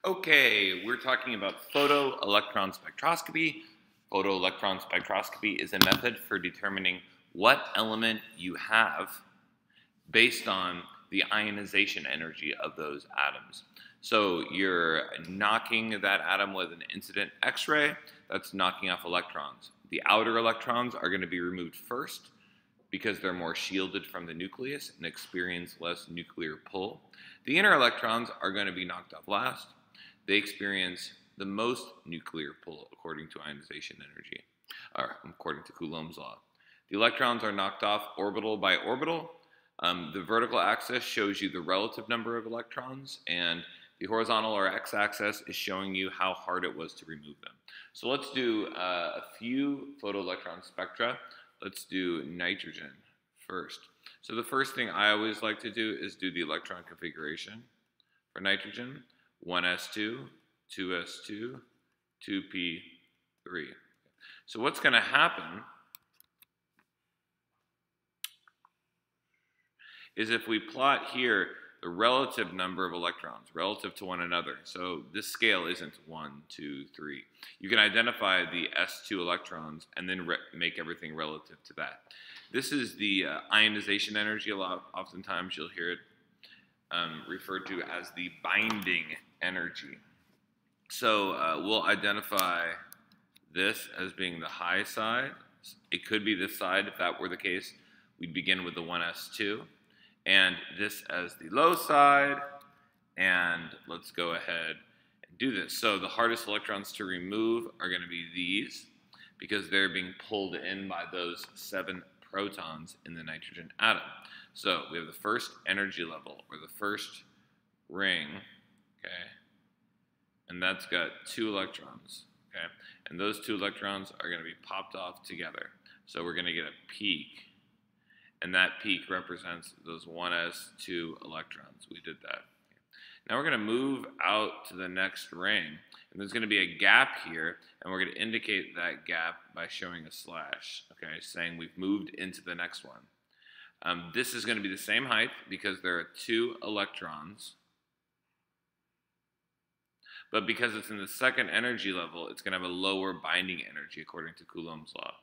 Okay, we're talking about photoelectron spectroscopy. Photoelectron spectroscopy is a method for determining what element you have based on the ionization energy of those atoms. So you're knocking that atom with an incident X-ray, that's knocking off electrons. The outer electrons are going to be removed first because they're more shielded from the nucleus and experience less nuclear pull. The inner electrons are going to be knocked off last. They experience the most nuclear pull according to ionization energy, or according to Coulomb's law. The electrons are knocked off orbital by orbital. The vertical axis shows you the relative number of electrons, and the horizontal or x-axis is showing you how hard it was to remove them. So let's do a few photoelectron spectra. Let's do nitrogen first. So the first thing I always like to do is do the electron configuration for nitrogen. 1s2, 2s2, 2p3. So what's going to happen is if we plot here the relative number of electrons relative to one another. So this scale isn't 1, 2, 3. You can identify the s2 electrons and then make everything relative to that. This is the ionization energy. A lot, oftentimes you'll hear it referred to as the binding energy. So we'll identify this as being the high side. It could be this side. If that were the case, we'd begin with the 1s2. And this as the low side, and let's go ahead and do this. So the hardest electrons to remove are going to be these, because they're being pulled in by those 7 protons in the nitrogen atom. So we have the first energy level, or the first ring, okay, and that's got 2 electrons, okay, and those 2 electrons are going to be popped off together. So we're going to get a peak. And that peak represents those 1s2 electrons. We did that. Now we're going to move out to the next ring. And there's going to be a gap here. And we're going to indicate that gap by showing a slash. Okay, saying we've moved into the next one. This is going to be the same height because there are 2 electrons. But because it's in the second energy level, it's going to have a lower binding energy according to Coulomb's law.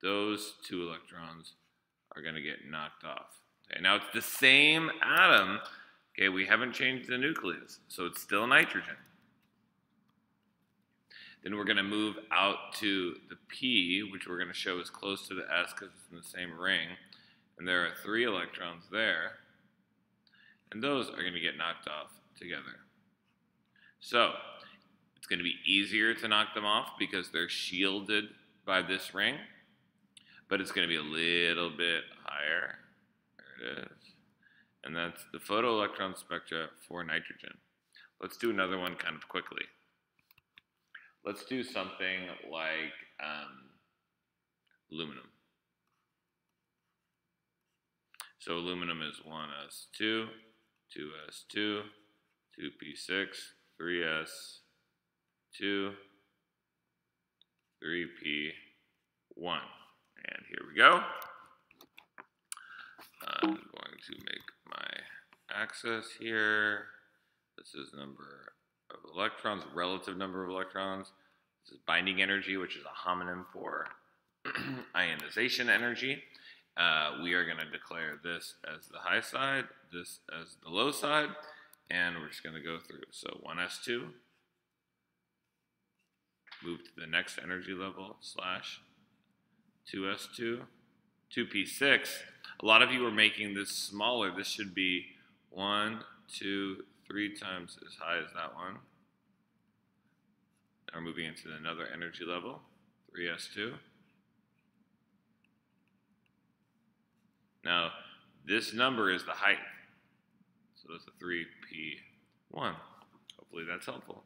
Those 2 electrons are going to get knocked off. Okay, now it's the same atom. Okay, we haven't changed the nucleus, so it's still nitrogen. Then we're going to move out to the P, which we're going to show as close to the S because it's in the same ring. And there are 3 electrons there. And those are going to get knocked off together. So it's going to be easier to knock them off because they're shielded by this ring. But it's going to be a little bit higher. There it is. And that's the photoelectron spectra for nitrogen. Let's do another one kind of quickly. Let's do something like aluminum. So aluminum is 1s2, 2s2, 2p6, 3s2, 3p1. And here we go. I'm going to make my axis here. This is number of electrons, relative number of electrons. This is binding energy, which is a homonym for ionization energy. We are going to declare this as the high side, this as the low side, and we're just going to go through. So 1s2, move to the next energy level, slash 2s2, 2p6. A lot of you are making this smaller. This should be 1, 2, 3 times as high as that one. Now we're moving into another energy level, 3s2. Now, this number is the height. So that's a 3p1. Hopefully that's helpful.